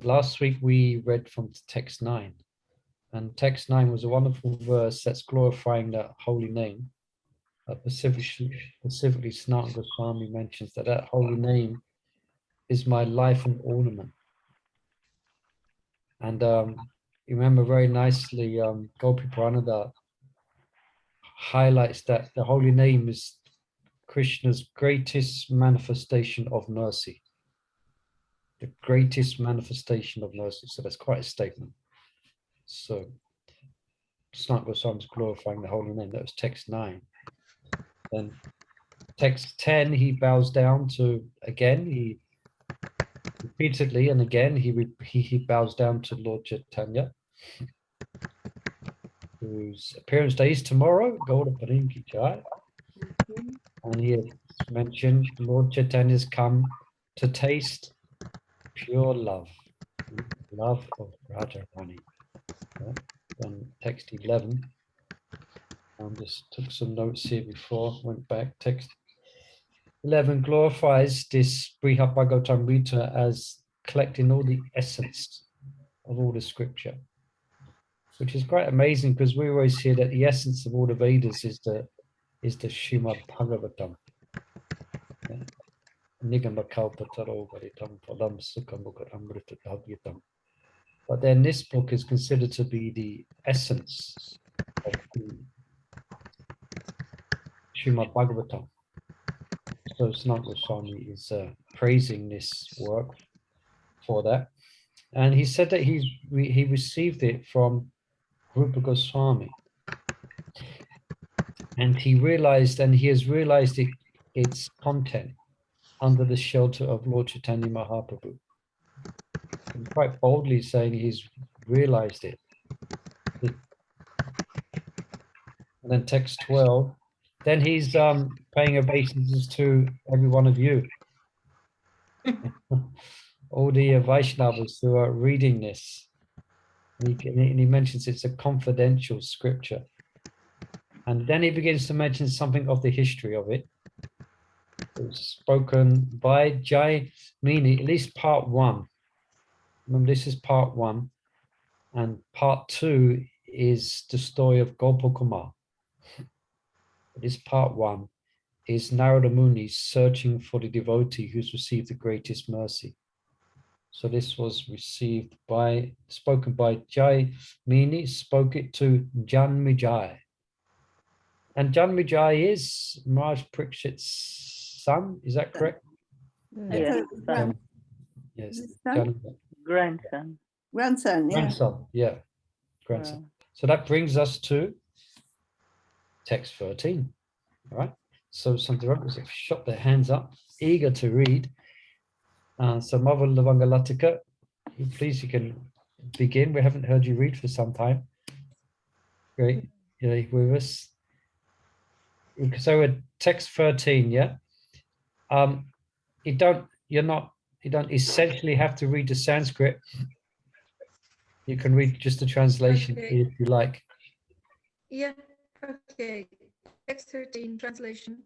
last week we read from text 9, and text 9 was a wonderful verse that's glorifying that holy name. Specifically, Sanatana Goswami mentions that holy name is my life and ornament. And you remember very nicely, Gopi Pranada highlights that the holy name is Krishna's greatest manifestation of mercy. The greatest manifestation of mercy. So that's quite a statement. So Sanatana Goswami is glorifying the holy name. That was text 9. Then text 10, he bows down to, again, he repeatedly and again, he bows down to Lord Chaitanya, whose appearance day is tomorrow, Gauda Parinki Jai. And he has mentioned Lord Chaitanya has come to taste pure love, love of Radharani. And text 11, I just took some notes here before, went back. Text 11 glorifies this Srimad Bhagavatam as collecting all the essence of all the scripture, which is quite amazing because we always hear that the essence of all the Vedas is the Srimad Bhagavatam. But then this book is considered to be the essence of the Srimad Bhagavatam. So Sanatana Goswami is praising this work for that. And he said that he received it from Rupa Goswami. And he has realized its content under the shelter of Lord Chaitanya Mahaprabhu. And quite boldly saying he's realized it. And then text 12, then he's paying obeisance to every one of you. All the Vaishnavas who are reading this. And he mentions it's a confidential scripture. And then he begins to mention something of the history of it. It was spoken by Jai Mini, at least part 1. Remember, this is part 1. And part 2 is the story of Gopal. This part 1 is Narada Muni searching for the devotee who's received the greatest mercy. So this was spoken by Jai Mini, spoke it to Janmijai. And Janmijai is Maharaj Parikshit's son, is that correct? Yes, son. Yes. Grandson. Grandson, yeah. Grandson, yeah. Grandson. Wow. So that brings us to text 13. All right. So some devotees have shot their hands up, eager to read. So Mother Lavangalatika, please, you can begin. We haven't heard you read for some time. Great. You're with us. So we're text 13, yeah. You don't essentially have to read the Sanskrit. You can read just the translation if you like. Yeah, okay. Text 13, translation.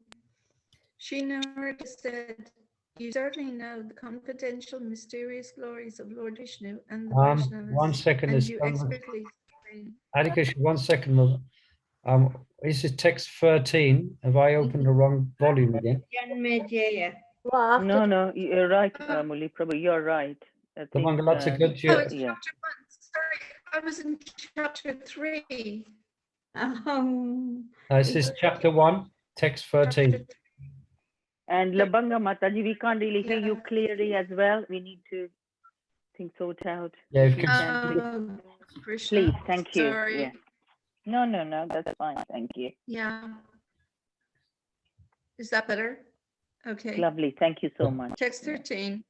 Sri Narada said, you certainly know the confidential, mysterious glories of Lord Vishnu and the Vaishnavas. 1 second. And you expertly explain. Hadikesh, 1 second. This is text 13. Have I opened the wrong volume again? No, you're right, Muli Prabhu, you're right. I think, Lavangalatika, Oh, it's yeah. chapter 1. Sorry, I was in chapter 3. this is chapter 1, text 13. And Labanga Mataji, we can't really hear you Yeah. clearly as well. We need to sort out. Yeah, If you can, Krishna, please, thank you. sorry. Yeah. No, that's fine. Thank you. Yeah. Is that better? Okay. Lovely. Thank you so much. Text 13.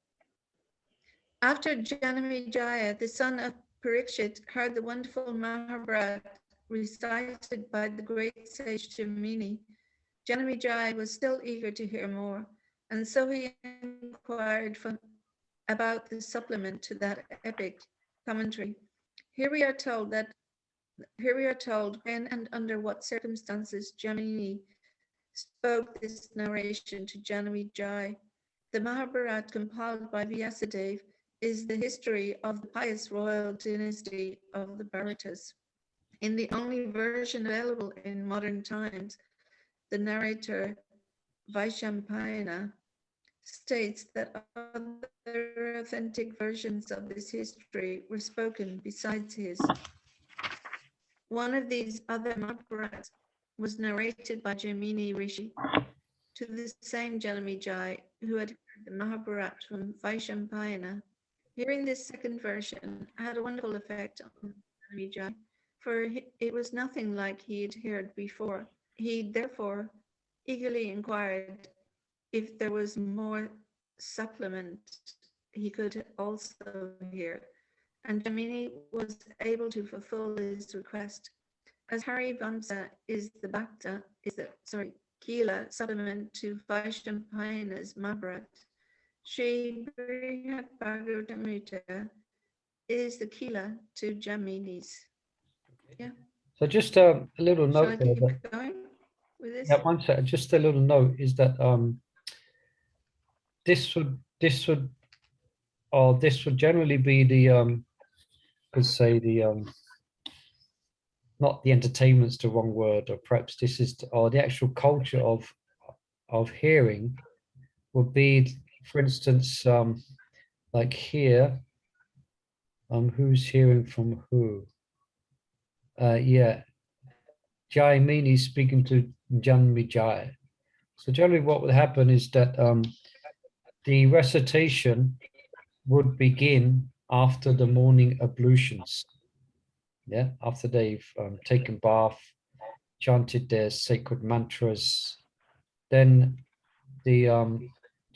After Janamejaya, the son of Pariksit, heard the wonderful Mahabharata recited by the great sage Jamini, Janamejaya was still eager to hear more, and so he inquired about the supplement to that epic commentary. Here we are told when and under what circumstances Jamini spoke this narration to Janamejaya. The Mahabharata compiled by Vyasadeva is the history of the pious royal dynasty of the Bharatas. In the only version available in modern times, the narrator Vaishampayana states that other authentic versions of this history were spoken besides his. One of these other Mahabharats was narrated by Jaimini Rishi to the same Janamejai who had heard the Mahabharata from Vaishampayana. Hearing this second version had a wonderful effect on Janamejai, for it was nothing like he had heard before. He therefore eagerly inquired if there was more supplement he could also hear, and Jaimini was able to fulfill his request. As Hari Vamsa is the Kila supplement to Vaishampayana's Mahabharata, Sri Brihad Bhagavatamrita is the Kila to Jaimini's. Yeah. So just a little Shall I note there. keep going with this? Yeah, one second. Just a little note is that this would generally be the could say the not the entertainment's the wrong word, or perhaps this is or the actual culture of hearing would be, for instance, like here, who's hearing from who? Yeah, Jaimini speaking to Janmejaya. So generally what would happen is that the recitation would begin after the morning ablutions. Yeah, after they've taken bath, chanted their sacred mantras, then the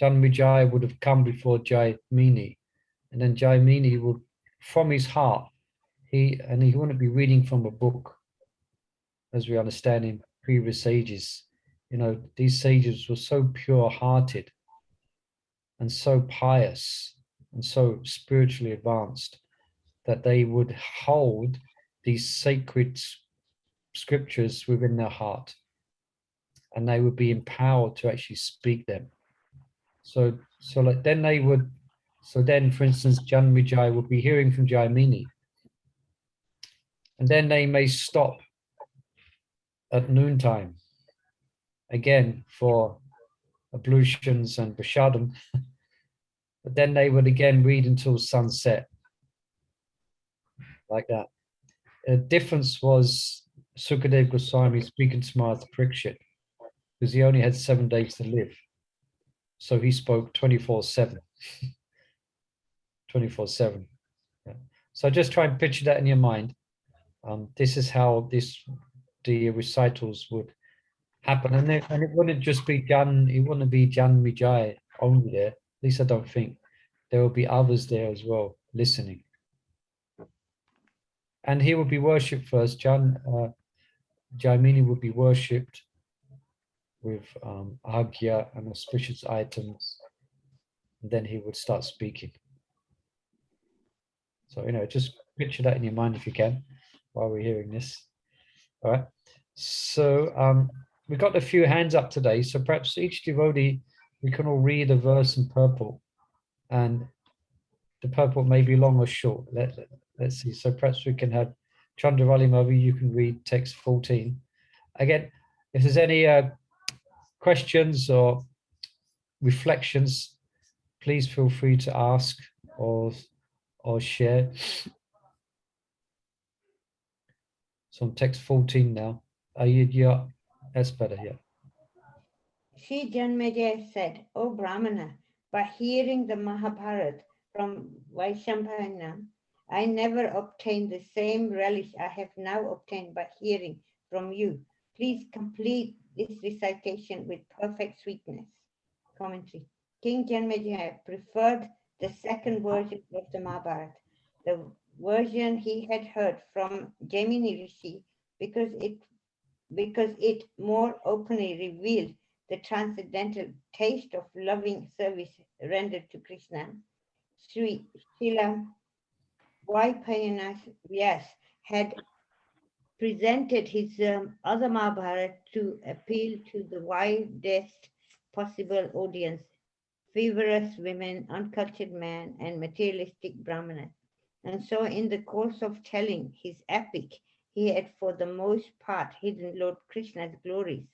Janmejaya would have come before Jaimini, and then Jaimini would, from his heart, he wouldn't be reading from a book, as we understand in previous ages. You know, these sages were so pure-hearted and so pious and so spiritually advanced that they would hold these sacred scriptures within their heart, and they would be empowered to actually speak them. So like then they would, so then for instance, Janmejaya would be hearing from Jaimini, and then they may stop at noontime again for ablutions and prashadam, but then they would again read until sunset, like that. The difference was Sukadeva Goswami speaking to Maharaj Pariksit, because he only had 7 days to live. So he spoke 24/7. 24/7. Yeah. So just try and picture that in your mind. This is how the recitals would happen, and it wouldn't just be it wouldn't be Janmejaya only there. At least I don't think. There will be others there as well listening, and he would be worshipped first. Jaimini would be worshipped with agya and auspicious items, and then he would start speaking. So, you know, just picture that in your mind if you can, while we're hearing this. All right. So we've got a few hands up today. So perhaps each devotee, we can all read a verse in purple, and the purple may be long or short. Let's see. So perhaps we can have Chandravali, maybe you can read text 14. Again, if there's any questions or reflections, please feel free to ask or share. So on text 14 now. Yeah, that's better, yeah. Sri Janmejaya said, O Brahmana, by hearing the Mahabharata from Vaishampayana, I never obtained the same relish I have now obtained by hearing from you. Please complete this recitation with perfect sweetness. Commentary. King Janmejaya preferred the second version of the Mahabharata, the version he had heard from Jaimini Rishi, because it more openly revealed the transcendental taste of loving service rendered to Krishna. Srila Vaipayana Vyas had presented his other Mahabharata to appeal to the widest possible audience, frivolous women, uncultured man, and materialistic brahmanas. And so in the course of telling his epic, he had for the most part hidden Lord Krishna's glories.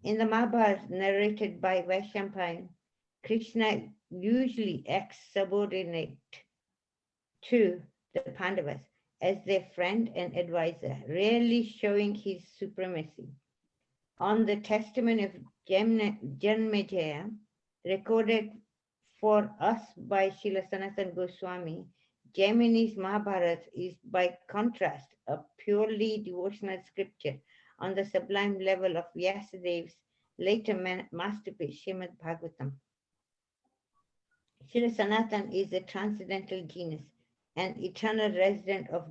In the Mahabharata narrated by Vaishampayan, Krishna usually acts subordinate to the Pandavas as their friend and advisor, rarely showing his supremacy. On the testimony of Janmejaya, recorded for us by Srila Sanatana Goswami, Jaimini's Mahabharata is by contrast a purely devotional scripture on the sublime level of Vyasadev's later masterpiece, Srimad Bhagavatam. Srila Sanatana is a transcendental genius, an eternal resident of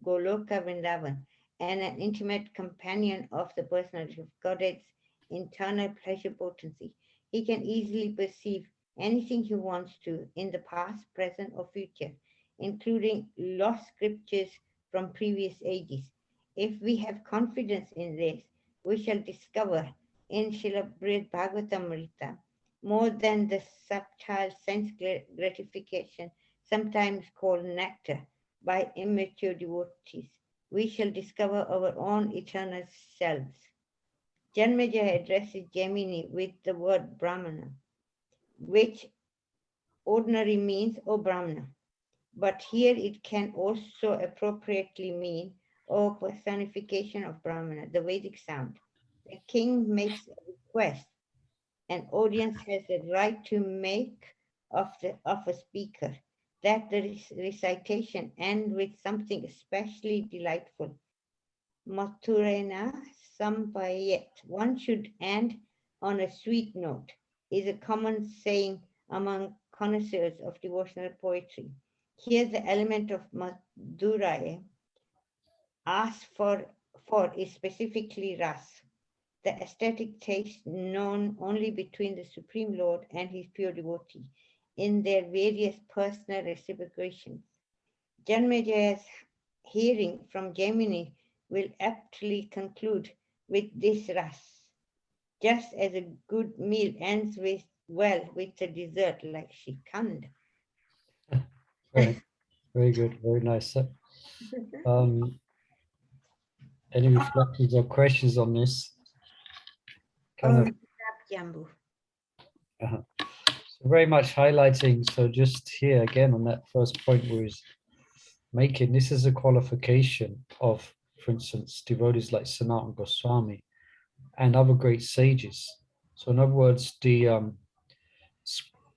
Goloka Vrindavan, and an intimate companion of the personality of Godhead's internal pleasure potency. He can easily perceive anything he wants to in the past, present, or future, including lost scriptures from previous ages. If we have confidence in this, we shall discover in Srila Bhagavatamrita more than the subtle sense gratification, sometimes called nectar, by immature devotees. We shall discover our own eternal selves. Janmejaya addresses Jaimini with the word Brahmana, which ordinarily means O Brahmana, but here it can also appropriately mean O personification of Brahmana, the Vedic sound. The king makes a request. An audience has the right to make of a speaker that the recitation end with something especially delightful. Mathurena sampayet. One should end on a sweet note, is a common saying among connoisseurs of devotional poetry. Here the element of Madhuraya asked for is specifically ras, the aesthetic taste known only between the Supreme Lord and his pure devotee in their various personal reciprocations. Janmejaya's hearing from Jaimini will aptly conclude with this ras, just as a good meal ends well with a dessert like Shikand. Very good, very nice. Any reflections or questions on this? Jambu. So very much highlighting, so just here again on that first point was making, this is a qualification of, for instance, devotees like Sanatana Goswami and other great sages. So in other words, the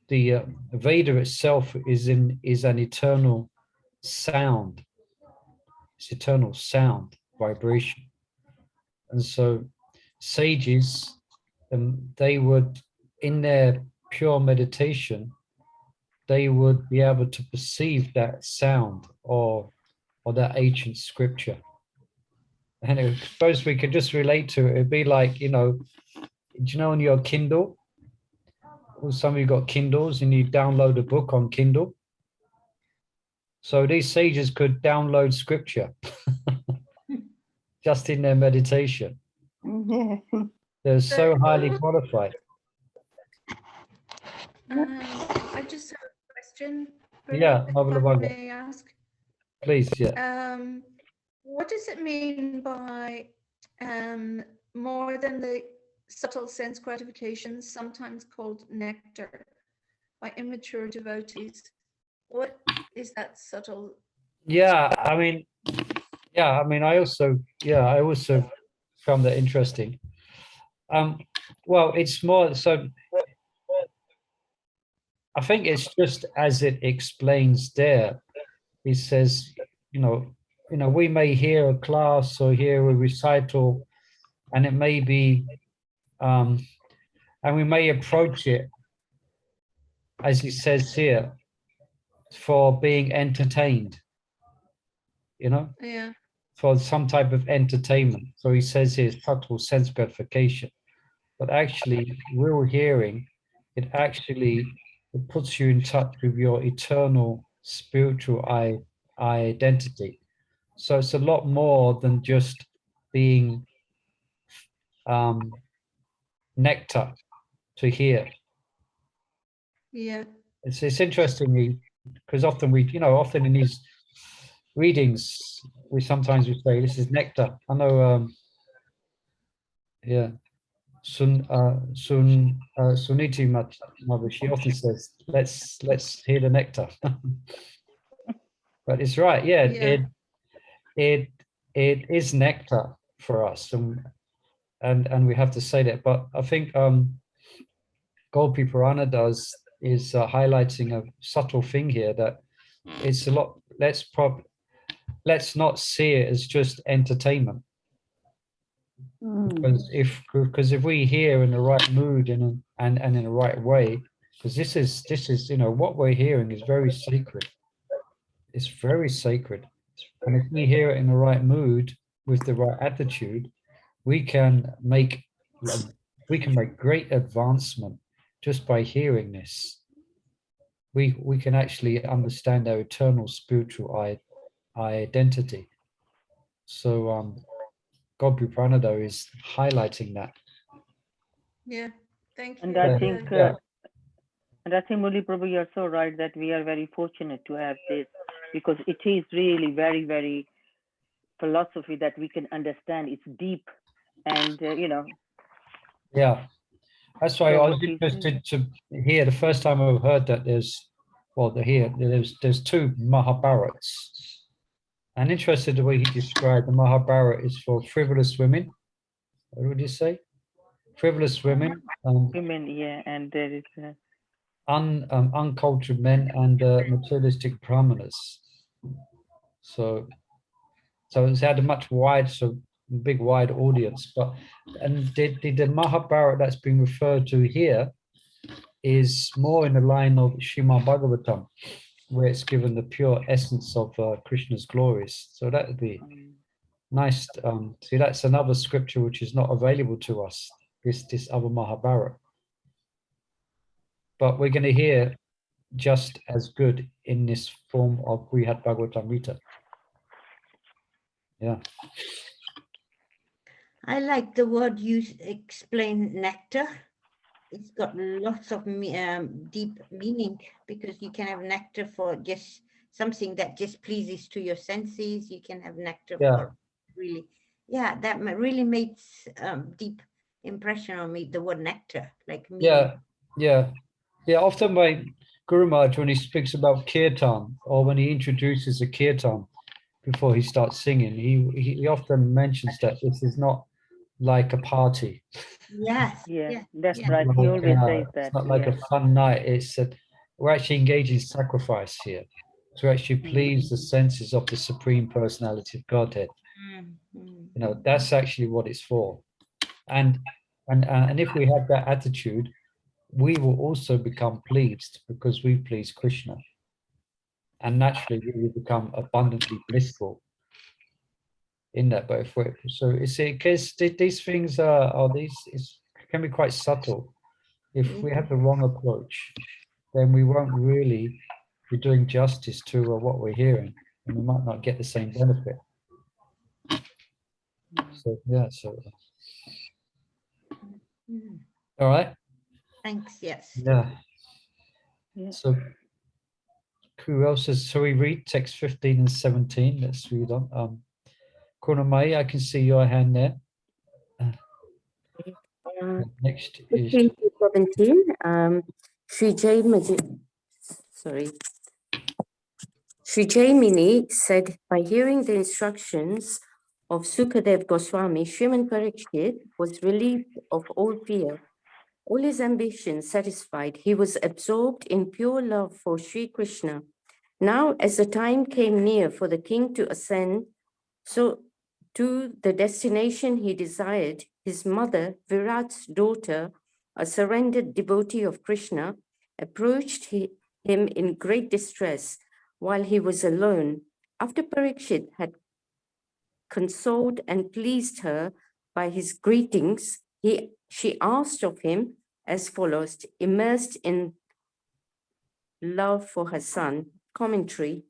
Veda itself is an eternal sound. It's eternal sound, vibration. And so sages, they would, in their pure meditation, they would be able to perceive that sound or that ancient scripture. And I suppose we could just relate to it. It'd be like, do you know on your Kindle? Well, some of you got Kindles and you download a book on Kindle. So these sages could download scripture just in their meditation. Yeah. They're so highly qualified. I just have a question. Yeah, if I may ask. Please, yeah. What does it mean by more than the subtle sense gratifications, sometimes called nectar, by immature devotees? What is that subtle? I also found that interesting. Well, it's more so. I think it's just as it explains there. It says, we may hear a class or hear a recital, and it may be, and we may approach it, as he says here, for being entertained, Yeah. for some type of entertainment. So he says here, subtle sense gratification. But actually, real hearing, it puts you in touch with your eternal spiritual identity. So it's a lot more than just being nectar to hear. Yeah. It's interesting because often often in these readings, we sometimes say this is nectar. I know, yeah, Suniti Mother, she often says, let's hear the nectar. But it's right, yeah, Yeah. it is nectar for us, and we have to say that. But I think Golpi Purana is highlighting a subtle thing here, that it's a lot. Let's not see it as just entertainment, because if we hear in the right mood and in the right way, because this is what we're hearing is very sacred. It's very sacred, and if we hear it in the right mood with the right attitude, we can make great advancement just by hearing this. We can actually understand our eternal spiritual identity. So Godbu Pranado is highlighting that. Yeah. Thank And you. I Yeah, think, yeah. and I think, Murli Prabhu, you're so right that we are very fortunate to have this, because it is really very, very philosophy that we can understand. It's deep, and Yeah, that's why so I was what you say. interested to hear the first time I heard that there's two Mahabharats. And interested the way he described the Mahabharata is for frivolous women. What would you say? Frivolous women, Women, yeah, and there is uncultured men, and materialistic brahmanas. So it's had a much big wide audience. And the Mahabharata that's being referred to here is more in the line of Srimad Bhagavatam, where it's given the pure essence of Krishna's glories. So that would be nice. See, that's another scripture which is not available to us, this other Mahabharata. But we're going to hear just as good in this form of Brihad Bhagavatamrita. Yeah. I like the word you explain, nectar. It's got lots of deep meaning, because you can have nectar for just something that just pleases to your senses. You can have nectar for really, yeah, that really makes deep impression on me, the word nectar, like meaning. Yeah. Often my Guru Maharaj, when he speaks about kirtan, or when he introduces a kirtan before he starts singing, he often mentions that this is not like a party. Yes. yeah, that's yeah. right. He always says that. It's not like a fun night. It's that we're actually engaging sacrifice here to actually please the senses of the Supreme Personality of Godhead. That's actually what it's for. And if we have that attitude, we will also become pleased, because we please Krishna. And naturally, we will become abundantly blissful in that. But because these things can be quite subtle. If we have the wrong approach, then we won't really be doing justice to what we're hearing, and we might not get the same benefit. So yeah, all right. Thanks. Yes. Yeah. Yeah. So who else is? So we read text 15 and 17. Let's read on. Kunamai, I can see your hand there. Next is 15 to 17. Sri Jaimini said, by hearing the instructions of Sukadeva Goswami, Sriman Pariksit was relieved of all fear. All his ambitions satisfied, he was absorbed in pure love for Sri Krishna. Now, as the time came near for the king to ascend to the destination he desired, his mother, Virat's daughter, a surrendered devotee of Krishna, approached him in great distress while he was alone. After Pariksit had consoled and pleased her by his greetings, she asked of him as follows, immersed in love for her son. Commentary.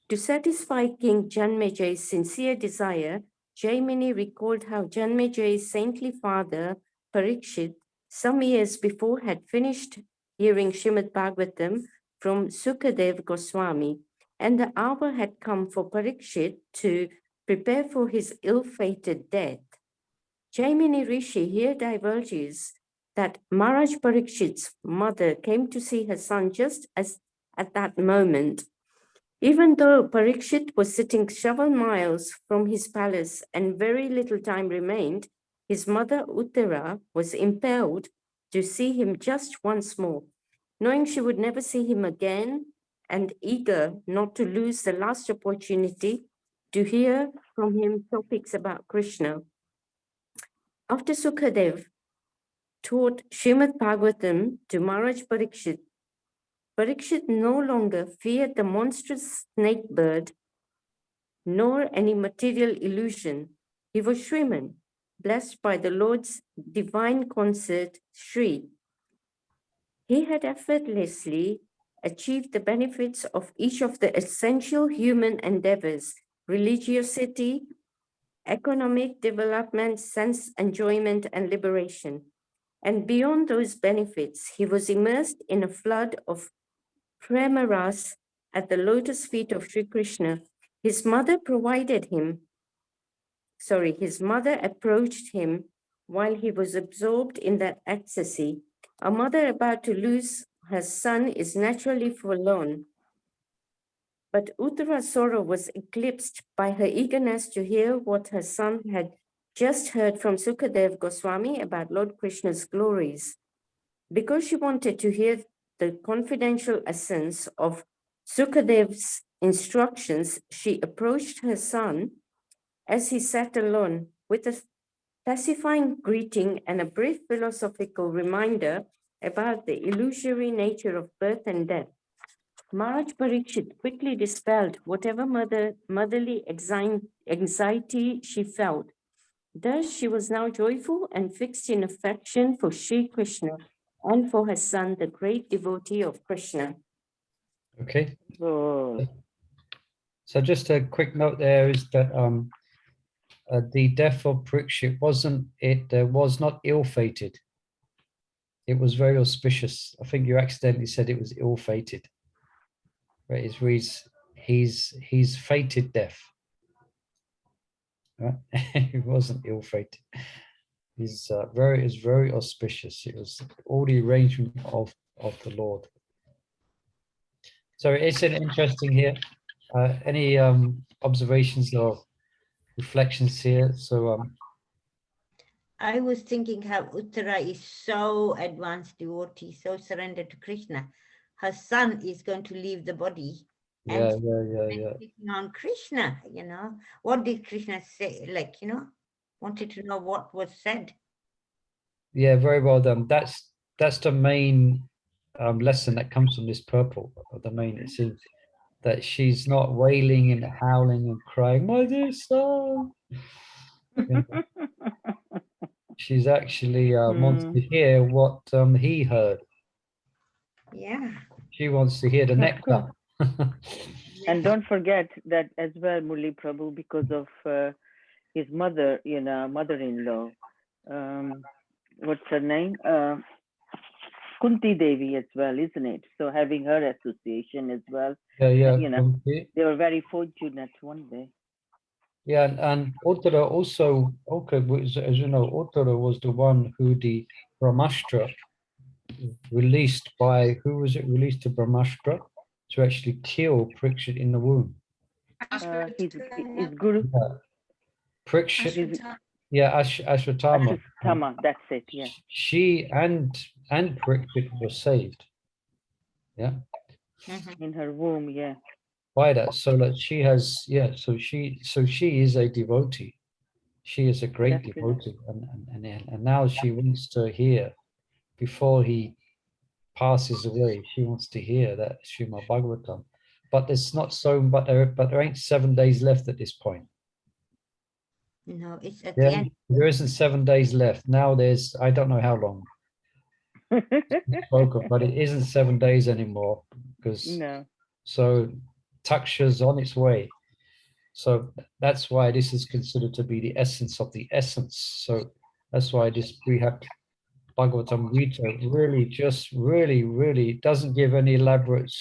To satisfy King Janmejay's sincere desire, Jaimini recalled how Janmejay's saintly father, Pariksit, some years before had finished hearing Srimad Bhagavatam from Sukadeva Goswami, and the hour had come for Pariksit to prepare for his ill-fated death. Jaimini Rishi here divulges that Maharaj Parikshit's mother came to see her son just as at that moment. Even though Pariksit was sitting several miles from his palace and very little time remained, his mother Uttara was impelled to see him just once more, knowing she would never see him again and eager not to lose the last opportunity to hear from him topics about Krishna. After Sukadev taught Srimad Bhagavatam to Maharaj Pariksit, Pariksit no longer feared the monstrous snake bird nor any material illusion. He was Shriman, blessed by the Lord's divine concert, Shri. He had effortlessly achieved the benefits of each of the essential human endeavors: religiosity, economic development, sense enjoyment, and liberation. And beyond those benefits, he was immersed in a flood of premaras at the lotus feet of Sri Krishna. His mother approached him while he was absorbed in that ecstasy. A mother about to lose her son is naturally forlorn. But Uttara's sorrow was eclipsed by her eagerness to hear what her son had just heard from Sukadeva Goswami about Lord Krishna's glories. Because she wanted to hear the confidential essence of Sukadev's instructions, she approached her son as he sat alone with a pacifying greeting and a brief philosophical reminder about the illusory nature of birth and death. Maharaj Pariksit quickly dispelled whatever motherly anxiety she felt. Thus, she was now joyful and fixed in affection for Sri Krishna and for her son, the great devotee of Krishna. Okay. Oh, So just a quick note there is that the death of Pariksit was not ill-fated. It was very auspicious. I think you accidentally said it was ill-fated. Right? It reads, he's fated death. Right? It wasn't ill-fated. It's very auspicious. It was all the arrangement of the Lord. So it's an interesting here. Any observations or reflections here? So I was thinking how Uttara is so advanced devotee, so surrendered to Krishna. Her son is going to leave the body yeah. taking on Krishna, What did Krishna say? Wanted to know what was said. Yeah, very well done. That's the main lesson that comes from this purple. The main, it seems that she's not wailing and howling and crying, my dear son. She's actually wants to hear what he heard. Yeah. She wants to hear the nectar. And don't forget that as well, Murli Prabhu, because of his mother, mother-in-law. What's her name? Kunti Devi as well, isn't it? So having her association as well. Yeah. They were very fortunate one day. Yeah, and Uttara also, as you know, Uttara was the one who the Brahmastra released by, who was it released to Brahmastra to actually kill Pariksit in the womb? His guru. Yeah. Pariksit, Ashwatthama. Ashwatthama, that's it, yeah. She and Pariksit were saved. Yeah. In her womb, yeah. By that, so that she has, so she is a devotee. She is a great devotee, and now she wants to hear before he passes away. She wants to hear that Srimad Bhagavatam, but there's not so. But there ain't 7 days left at this point. No, it's at the end. There isn't 7 days left. Now there's, I don't know how long. But it isn't 7 days anymore because so Taksha's on its way. So that's why this is considered to be the essence of the essence. So that's why we have Bhagavatam Gita really just really doesn't give any elaborate,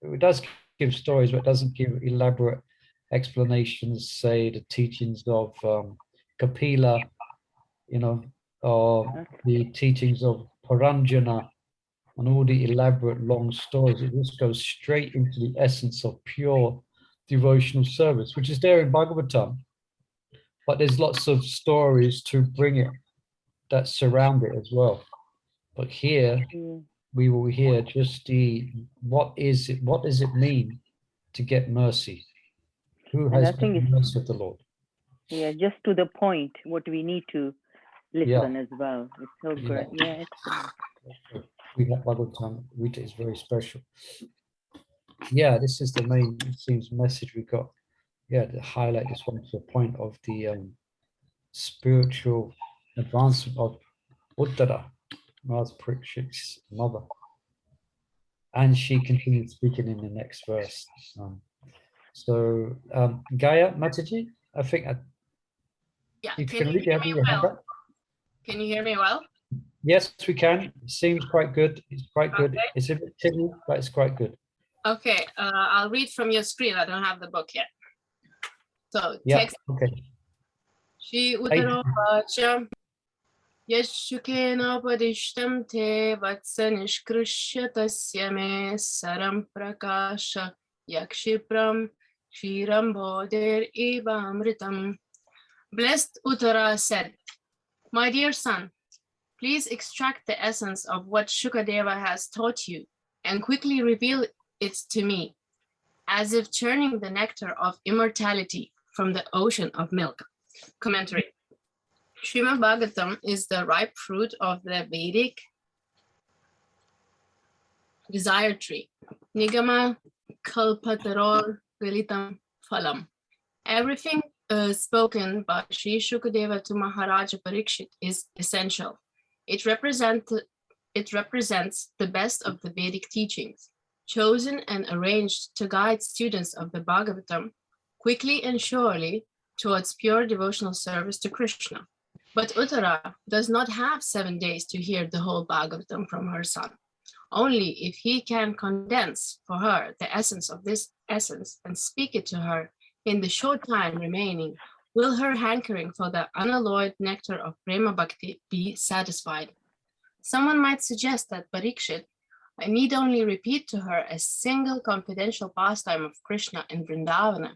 it does give stories, but doesn't give elaborate explanations, say the teachings of Kapila, you know, or the teachings of Paranjana, and all the elaborate long stories. It just goes straight into the essence of pure devotional service, which is there in Bhagavatam, but there's lots of stories to bring it that surround it as well. But here we will hear just what does it mean to get mercy? Who And has I think got it's, mercy of the Lord? yeah, just to the point, what we need to listen as well. It's so great. Yeah, excellent. We have Bhagavatam Gita is very special. Yeah, this is the main, it seems, message we got. Yeah, to highlight this one to the point of the spiritual advancement of Uttara, Maharaj Parikshit's mother. And she continues speaking in the next verse. Gaya Mataji, I think Yeah, you can can you read hear it. me well? Can you hear me well? Yes, we can. It seems quite good. It's quite good. Okay. It's a bit tinny, but it's quite good. Okay, I'll read from your screen. I don't have the book yet. So Yeah, text. okay. Shri Uttara Vacha Yashukena Padishtam Te Vatsa Nishkrishya Tasya Me Saram Prakasha Yakshipram Shiram Bodher Eva Amritam. Blessed Uttara said, "My dear son, please extract the essence of what Sukadeva has taught you and quickly reveal it to me, as if churning the nectar of immortality from the ocean of milk." Commentary. Srimad Bhagavatam is the ripe fruit of the Vedic desire tree. Nigama kalpataror galitam phalam. Everything spoken by Sri Sukadeva to Maharaja Pariksit is essential. It represents the best of the Vedic teachings, chosen and arranged to guide students of the Bhagavatam quickly and surely towards pure devotional service to Krishna. But Uttara does not have 7 days to hear the whole Bhagavatam from her son. Only if he can condense for her the essence of this essence and speak it to her in the short time remaining, will her hankering for the unalloyed nectar of Prema Bhakti be satisfied. Someone might suggest that Pariksit need only repeat to her a single confidential pastime of Krishna in Vrindavana,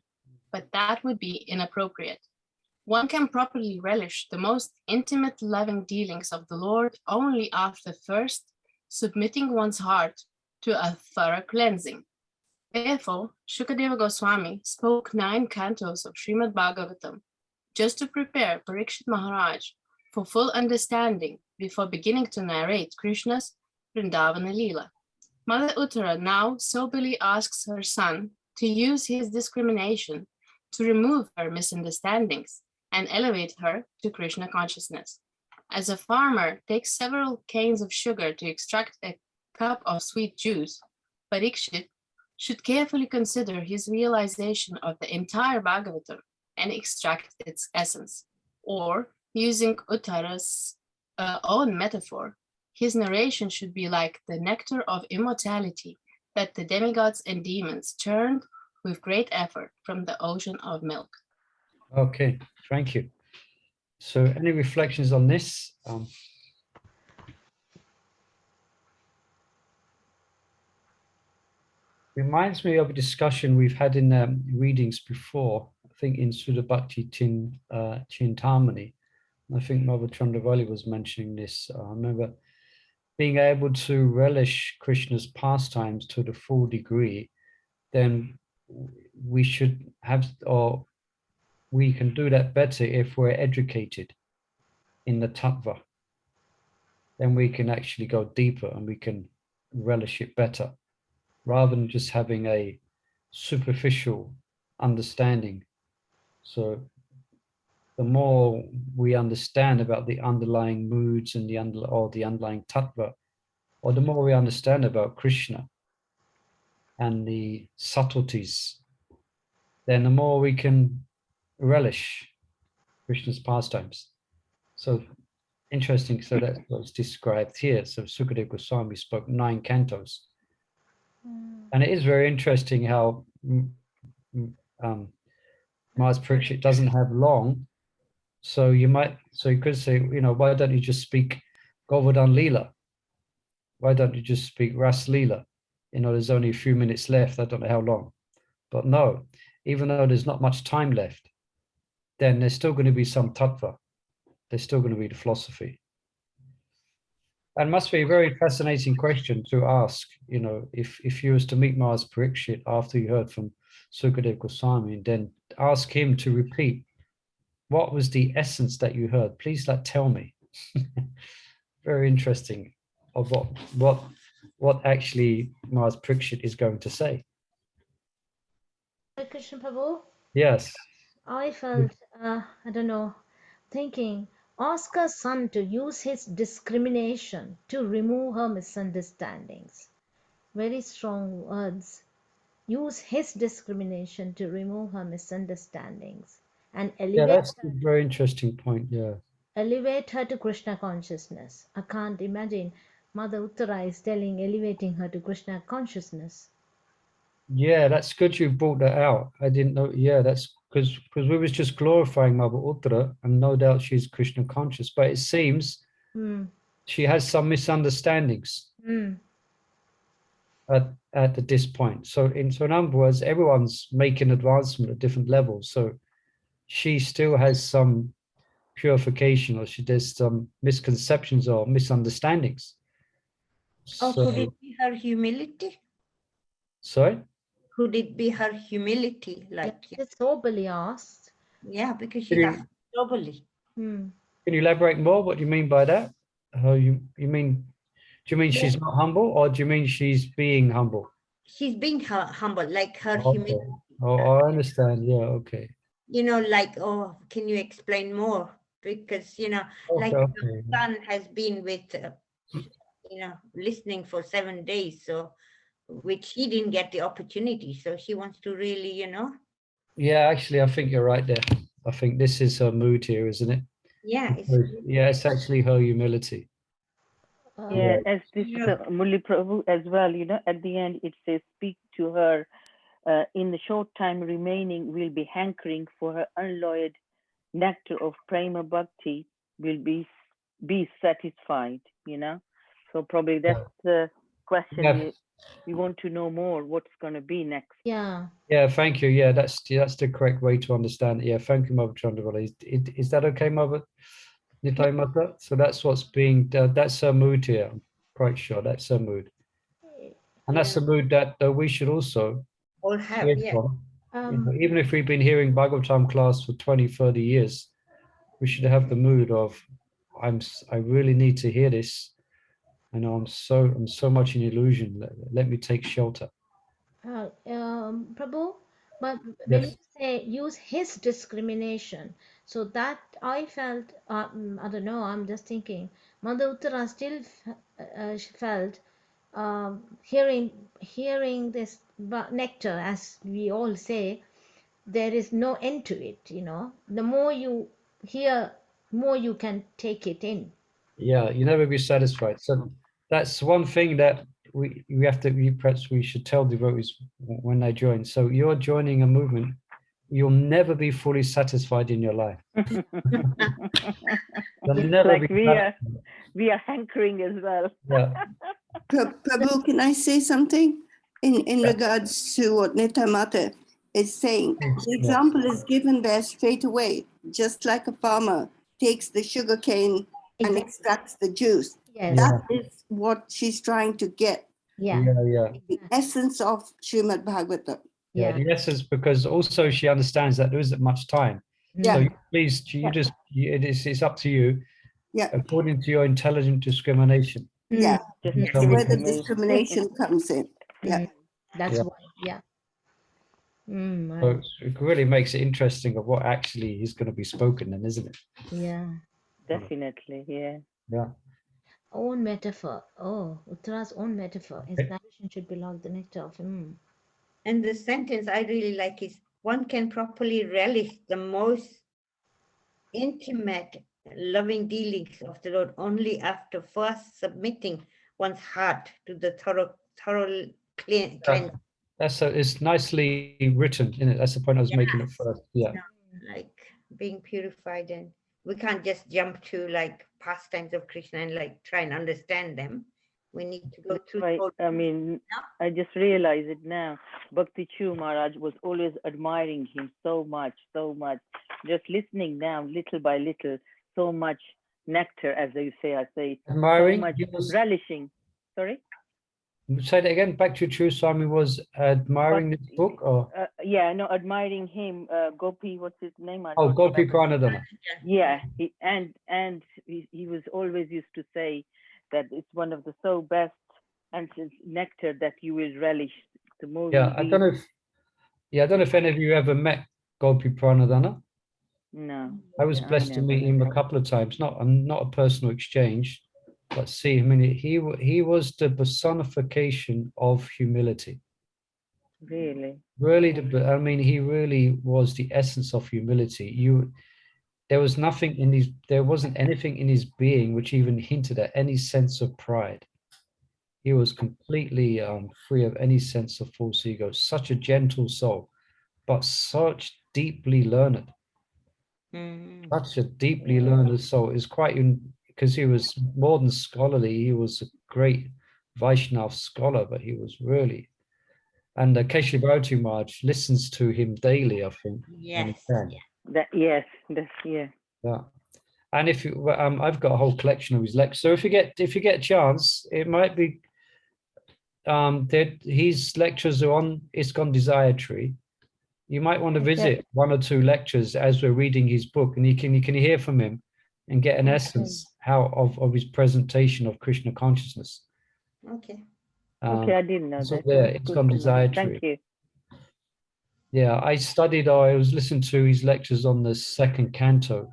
but that would be inappropriate. One can properly relish the most intimate loving dealings of the Lord only after first submitting one's heart to a thorough cleansing. Therefore, Sukadeva Goswami spoke 9 cantos of Srimad Bhagavatam just to prepare Pariksit Maharaj for full understanding before beginning to narrate Krishna's Vrindavana Leela. Mother Uttara now soberly asks her son to use his discrimination to remove her misunderstandings and elevate her to Krishna consciousness. As a farmer takes several canes of sugar to extract a cup of sweet juice, Pariksit should carefully consider his realization of the entire Bhagavatam and extract its essence. Or, using Uttara's own metaphor, his narration should be like the nectar of immortality that the demigods and demons churned with great effort from the ocean of milk. Okay, thank you. So any reflections on this? Reminds me of a discussion we've had in readings before, I think in Sudha Bhakti Chintamani. I think Mother Chandravali was mentioning this. I remember being able to relish Krishna's pastimes to the full degree, then we should have, or we can do that better if we're educated in the tattva. Then we can actually go deeper and we can relish it better, rather than just having a superficial understanding. So the more we understand about the underlying moods and the underlying tattva, or the more we understand about Krishna and the subtleties, then the more we can relish Krishna's pastimes. So Interesting. So that's what's described here. So Sukadeva Goswami spoke 9 cantos. And it is very interesting how Maharaj Pariksit doesn't have long. So you could say, you know, why don't you just speak Govardhan Leela? Why don't you just speak Ras Leela? You know, there's only a few minutes left. I don't know how long. But no, even though there's not much time left, then there's still going to be some tattva. There's still going to be the philosophy. And must be a very fascinating question to ask, you know, if you was to meet Maharaj Pariksit after you heard from Sukadeva Goswami, and then ask him to repeat, what was the essence that you heard? Please tell me. Very interesting of what actually Maharaj Pariksit is going to say. Krishna Prabhu, Yes. I felt, I don't know, thinking, ask her son to use his discrimination to remove her misunderstandings. Very strong words. Use his discrimination to remove her misunderstandings and Yeah, that's a very interesting point. Yeah. elevate her to Krishna consciousness. I can't imagine Mother Uttara is elevating her to Krishna consciousness. Yeah, that's good you brought that out. I didn't know. Yeah, that's because we was just glorifying Mother Uttara, and no doubt she's Krishna conscious, but it seems she has some misunderstandings at this point. So in other words, everyone's making advancement at different levels. So she still has some purification, or there's some misconceptions or misunderstandings. Or So, could it be her humility? sorry? Could it be her humility? Like, It's soberly asked. yeah, because she asked soberly. Can you elaborate more? What do you mean by that? How you mean? Do you mean she's not humble, or do you mean she's being humble? She's being humble, like her Okay. humility. Oh, I understand. Yeah. Okay. You know, like, oh, can you explain more? Because, you know, like the son has been with, you know, listening for 7 days, so which he didn't get the opportunity. So she wants to really, you know. Yeah, actually, I think you're right there. I think this is her mood here, isn't it? Yeah. It's actually her humility. Yeah, as this Murli Prabhu as well, you know, at the end it says, speak to her. In the short time remaining, we'll be hankering for her unalloyed nectar of prema bhakti, will be satisfied, you know. So probably that's the question. We want to know more what's going to be next. Yeah. Yeah, thank you. Yeah, that's the correct way to understand it. Yeah, thank you, Mother Chandravala. Is that okay, Mother? Nitai Mata? So that's what's being, that's her mood here. I'm quite sure that's her mood. And that's the mood that we should also all have, even if we've been hearing Bhagavatam class for 20, 30 years, we should have the mood of, I really need to hear this. I know I'm so much in illusion. Let me take shelter. Prabhu, but when you say use his discrimination, so that I felt, I don't know, I'm just thinking, Mother Uttara still felt hearing this nectar, as we all say, there is no end to it, you know. The more you hear, more you can take it in. Yeah, you never be satisfied. So that's one thing that we have to, perhaps we should tell devotees when they join. So you're joining a movement, you'll never be fully satisfied in your life. Like we are hankering as well. Yeah. Prabhu, can I say something in regards to what Nitamata is saying? The example is given there straight away, just like a farmer takes the sugar cane and extracts the juice. That is what she's trying to get. The essence of Srimad Bhagavatam. Yeah, the essence, because also she understands that there isn't much time. So please, it's up to you. Yeah. According to your intelligent discrimination. Yeah. That's where the discrimination comes in. Yeah. That's why, So it really makes it interesting of what actually is going to be spoken then, isn't it? Yeah. Definitely, yeah. Yeah. Own metaphor. Oh, Uttara's own metaphor. His narration should be like the nectar of him. And the sentence I really like is, one can properly relish the most intimate loving dealings of the Lord only after first submitting one's heart to the thorough cleanse. It's nicely written, isn't it? That's the point I was making at first. Yeah. Like being purified, and we can't just jump to like pastimes of Krishna and like try and understand them. We need to go through. Right. I mean, I just realize it now. Bhakti Chu Maharaj was always admiring him so much, so much. Just listening now, little by little, so much nectar, as they say. I say Admiring. so much relishing. Sorry. Say that again. Bhakti Chu Swami was admiring this book, or yeah, no, admiring him. Gopi, what's his name? oh, Gopi Pranadana. Yeah, he was always used to say that it's one of the so best and nectar that you will relish the more. Yeah, I don't know if any of you ever met Gopi Pranadana. No. I was blessed to meet him a couple of times. Not a personal exchange, but see him. I mean, he was the personification of humility. Really. Really, I mean, he really was the essence of humility. There wasn't anything in his being which even hinted at any sense of pride. He was completely free of any sense of false ego. Such a gentle soul, but such deeply learned. Such a deeply learned soul. Is quite because he was more than scholarly. He was a great Vaishnava scholar, but he was really. And Keshav Bharati Maharaj listens to him daily, I think. Yes. Yeah. Yeah. And if you, I've got a whole collection of his lectures. So if you get a chance, it might be that his lectures are on ISKCON Desire Tree. You might want to visit one or two lectures as we're reading his book, and you can hear from him and get an essence of his presentation of Krishna consciousness. Okay. I didn't know that. There, ISKCON Desire Tree. Thank you. Yeah, I was listening to his lectures on the second canto.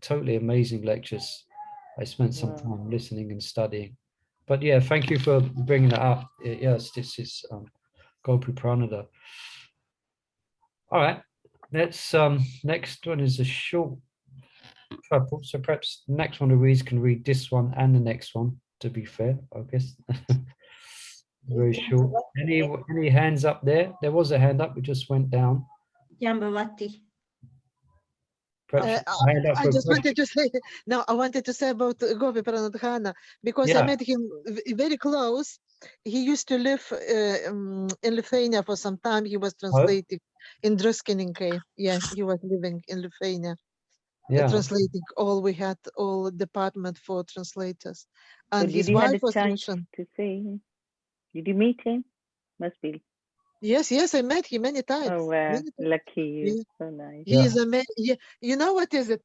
Totally amazing lectures. I spent some time listening and studying. But yeah, thank you for bringing that up. Yes, this is Gopi Pranada. All right, let's next one is a short couple. So perhaps the next one who reads can read this one and the next one, to be fair, I guess. Very short. Any hands up there? There was a hand up, it just went down. Jambavati. I just wanted to say, no, I wanted to say about Gopi Pranadhana, because I met him very close. He used to live in Lithuania for some time. He was translating in Druskininkai. Yeah, he was living in Lithuania. Translating we had all department for translators. And his wife was Russian. To see him? Did you meet him? Must be. Yes, I met him many times. Oh, wow. Lucky you. Yeah. So nice. He is amazing. Yeah. You know what is it?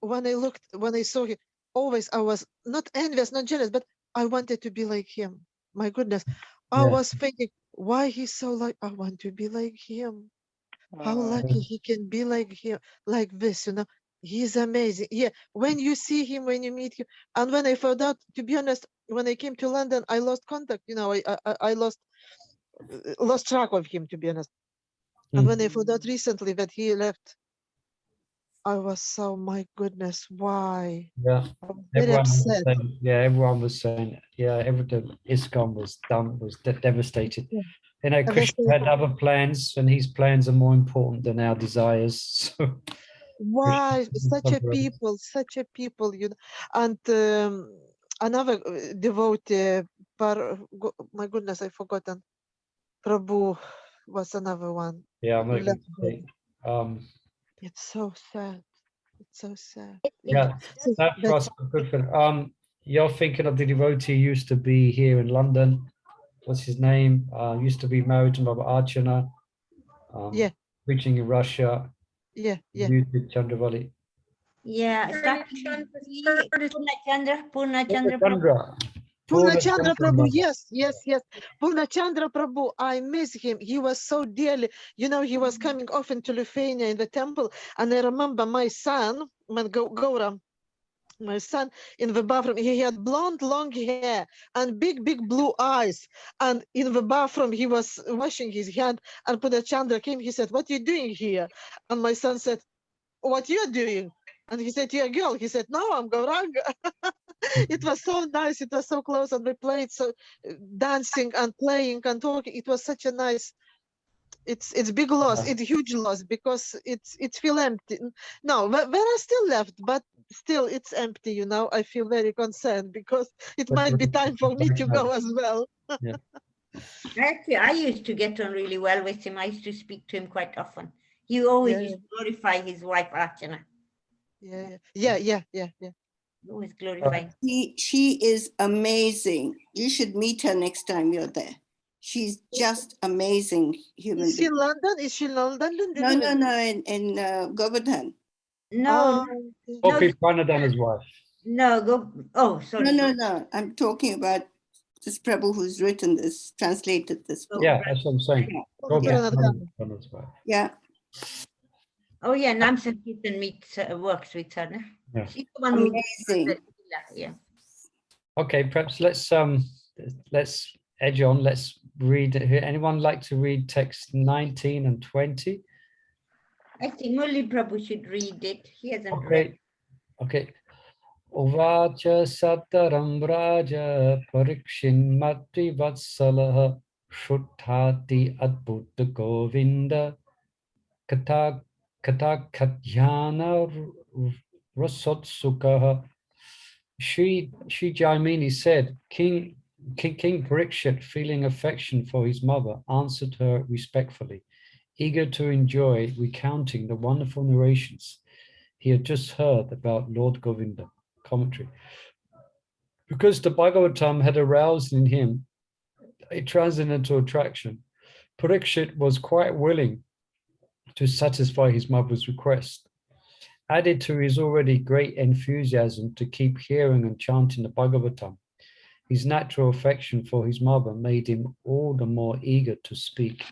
When I saw him, always I was not envious, not jealous, but I wanted to be like him. My goodness. I was thinking, why he's so like, I want to be like him. How lucky he can be like him, like this, you know. He's amazing. Yeah. When you see him, when you meet him, and when I found out, to be honest, when I came to London, I lost contact. You know, I lost track of him, to be honest. And when I found out recently that he left, I was so, my goodness, why? Yeah, everyone was saying, everything ISKCON was done, was devastated. You know, Krishna had other plans, and his plans are more important than our desires. So why such a people, you know. And another devotee, my goodness, I've forgotten. Prabhu was another one. Yeah, I'm not it's so sad. It's so sad. Yeah, that's good for you're thinking of the devotee who used to be here in London. What's his name? Used to be married to Baba Archana. Preaching in Russia. Yeah. Chandravali. Yeah, Purnachandra. Purnachandra Prabhu, yes. Purnachandra Prabhu, I miss him. He was so dearly, you know, he was coming often to Lithuania in the temple. And I remember my son, Gaura, my son in the bathroom, he had blonde, long hair and big blue eyes. And in the bathroom, he was washing his hand, and Purnachandra came, he said, "What are you doing here?" And my son said, "What you're doing?" And he said, "Yeah, girl." He said, "No, I'm Gauranga." It was so nice. It was so close, and we played so dancing and playing and talking. It was such a nice. It's big loss. It's huge loss because it feel empty. No, when I still left, but still it's empty. You know, I feel very concerned because it might be time for me to go as well. Yeah. Actually, I used to get on really well with him. I used to speak to him quite often. He always used to glorify his wife Archana. Yeah. Always glorifying. She is amazing. You should meet her next time you're there. She's just amazing human Is she being. in London? Is she in London? No, in Govardhan. No, Gopi Pranadhana's wife. no, go. Oh, sorry. No. I'm talking about this Prabhu who's written this, translated this book. Yeah, that's what I'm saying. Gopi Pranadhana's wife. Yeah. Oh yeah, Nam Sankirtan works with her. No? Yeah. She's the one who Amazing. Yeah. Okay, perhaps let's edge on. Let's read. Anyone like to read text 19 and 20? I think Murli Prabhu should read it. He hasn't read. Okay. Uvacha Sataram Raja Parikshin Matri Vatsalah Shuddhati Adbhuta Govinda Kata Katyana Rasotsukaha. Sri Jaimini said, King Pariksit, feeling affection for his mother, answered her respectfully, eager to enjoy recounting the wonderful narrations he had just heard about Lord Govinda. Commentary. Because the Bhagavatam had aroused in him a transcendental attraction, Pariksit was quite willing to satisfy his mother's request. Added to his already great enthusiasm to keep hearing and chanting the Bhagavatam, his natural affection for his mother made him all the more eager to speak.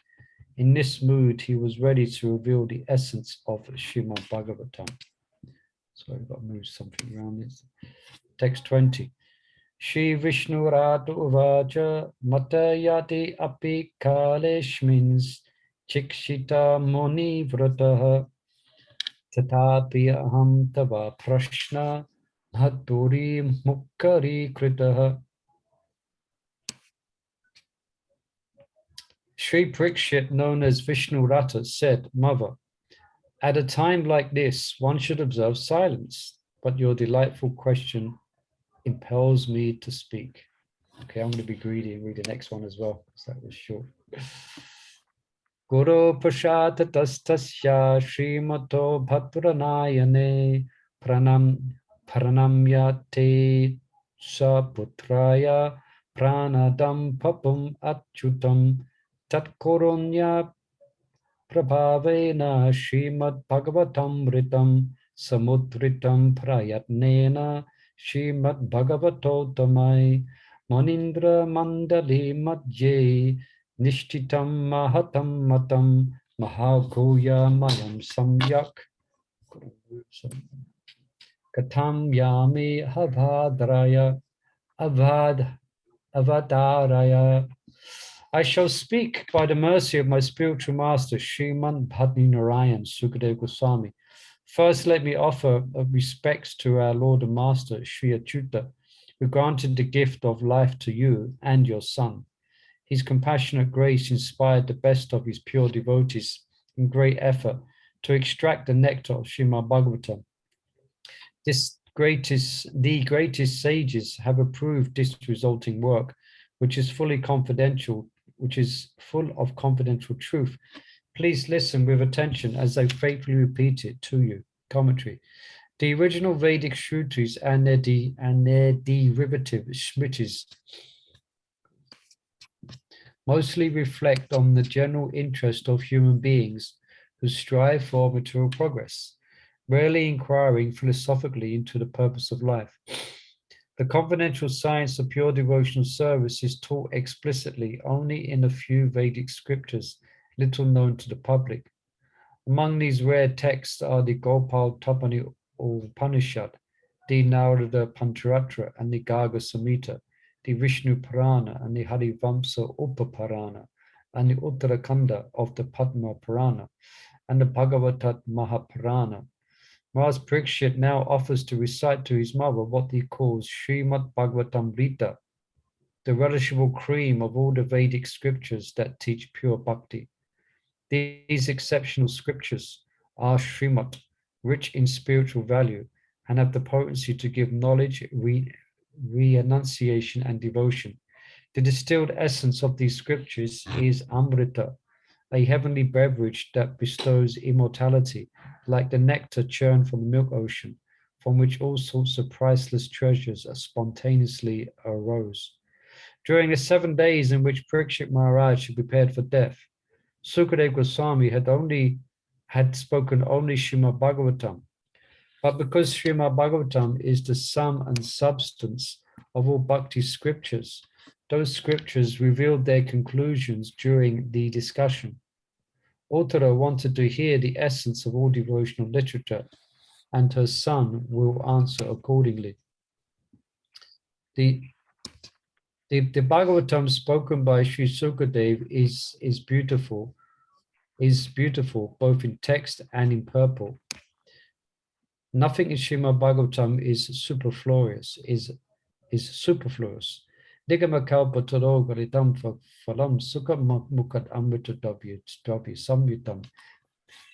In this mood, he was ready to reveal the essence of Srimad Bhagavatam. So I've got to move something around this. Text 20. Shri Vishnu Ratu Uvacha Matayati Api Kaleshmins Chikshita Muni Vrataha Tatapi Aham Tava Prashna Haturi Mukkari Kritaha. Sri Pariksit, known as Vishnu Rata, said, Mother, at a time like this, one should observe silence, but your delightful question impels me to speak. Okay, I'm going to be greedy and read the next one as well, because that was short. Guru Prashata Tastasya Srimato Bhatranayane Pranamyate Saputraya Pranadam Papum Achyutam Tatkorunya Prabhavena Srimad Bhagavatam Ritam Samudritam Prayatnena Srimad Bhagavatotamai Manindra Mandali Madhye Nishtitam Mahatam Matam Mahagoya Mayam Samyak Katam Yami Havadraya Avadaraya. I shall speak by the mercy of my spiritual master, Sriman Bhadni Narayan, Sukadeva Goswami. First, let me offer respects to our Lord and Master, Sri Achyuta, who granted the gift of life to you and your son. His compassionate grace inspired the best of his pure devotees in great effort to extract the nectar of Srimad Bhagavatam. The greatest sages have approved this resulting work, which is full of confidential truth. Please listen with attention as I faithfully repeat it to you. Commentary. The original Vedic Shrutis and their derivative Smritis mostly reflect on the general interest of human beings who strive for material progress, rarely inquiring philosophically into the purpose of life. The confidential science of pure devotional service is taught explicitly only in a few Vedic scriptures, little known to the public. Among these rare texts are the Gopal Tapani Upanishad, the Narada Pancharatra and the Garga Samhita, the Vishnu Purana and the Harivamsa Upaparana, and the Uttara Kanda of the Padma Purana, and the Bhagavatat Mahapurana. Maharaj Pariksit now offers to recite to his mother what he calls Srimad Bhagavatam Rita, the relishable cream of all the Vedic scriptures that teach pure bhakti. These exceptional scriptures are Srimad, rich in spiritual value, and have the potency to give knowledge, renunciation, and devotion. The distilled essence of these scriptures is Amrita, a heavenly beverage that bestows immortality, like the nectar churned from the milk ocean, from which all sorts of priceless treasures spontaneously arose. During the 7 days in which Pariksit Maharaj had prepared for death, Sukadeva Goswami had spoken only Srimad Bhagavatam. But because Srimad Bhagavatam is the sum and substance of all bhakti scriptures, those scriptures revealed their conclusions during the discussion. Uttara wanted to hear the essence of all devotional literature, and her son will answer accordingly. The Bhagavatam spoken by Sri Sukadev is beautiful both in text and in purport. Nothing in Srimad Bhagavatam is superfluous. Nigama kalpa taro garitam phalam sukha mukat amrita dvabi samyutam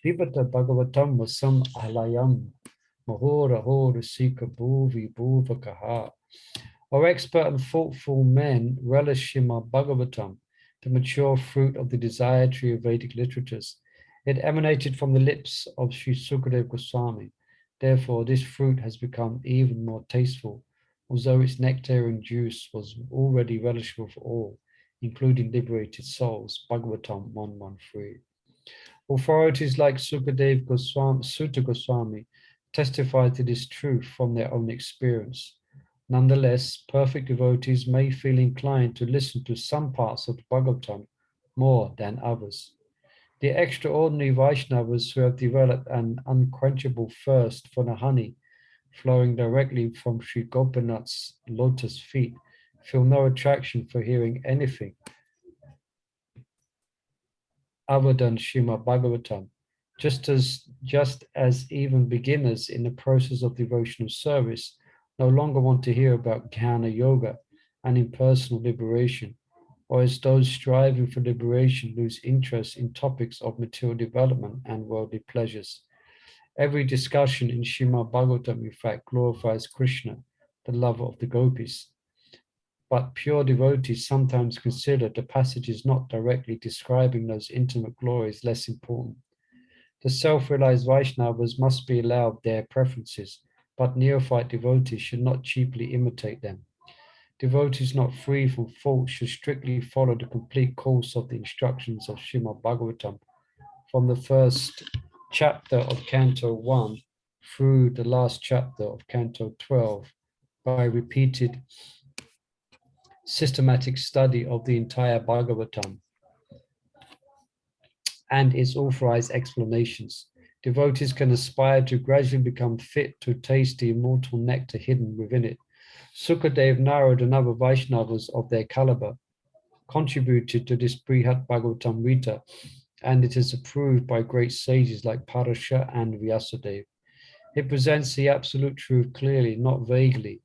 vibhata Bhagavatam vasam alayam mahora hora sika bhuvi bhuvakaha. Our expert and thoughtful men relish Srimad Bhagavatam, the mature fruit of the desired tree of Vedic literatures. It emanated from the lips of Sri Sukadeva Goswami. Therefore, this fruit has become even more tasteful, although its nectar and juice was already relishable for all, including liberated souls. Bhagavatam 113. Authorities like Sukadeva Goswami, Sutta Goswami testify to this truth from their own experience. Nonetheless, perfect devotees may feel inclined to listen to some parts of the Bhagavatam more than others. The extraordinary Vaishnavas who have developed an unquenchable thirst for the honey flowing directly from Sri Gopinath's lotus feet feel no attraction for hearing anything other than Srimad Bhagavatam, just as even beginners in the process of devotional service no longer want to hear about Jnana Yoga and impersonal liberation, or as those striving for liberation lose interest in topics of material development and worldly pleasures. Every discussion in Srimad Bhagavatam, in fact, glorifies Krishna, the lover of the gopis. But pure devotees sometimes consider the passages not directly describing those intimate glories less important. The self-realized Vaishnavas must be allowed their preferences, but neophyte devotees should not cheaply imitate them. Devotees not free from fault should strictly follow the complete course of the instructions of Srimad Bhagavatam from the first chapter of Canto 1 through the last chapter of Canto 12 by repeated systematic study of the entire Bhagavatam and its authorized explanations. Devotees can aspire to gradually become fit to taste the immortal nectar hidden within it. Sukadev, Narad, and other Vaishnavas of their caliber contributed to this Brihat Bhagavatam Rita, and it is approved by great sages like Parasha and Vyasadeva. It presents the absolute truth clearly, not vaguely,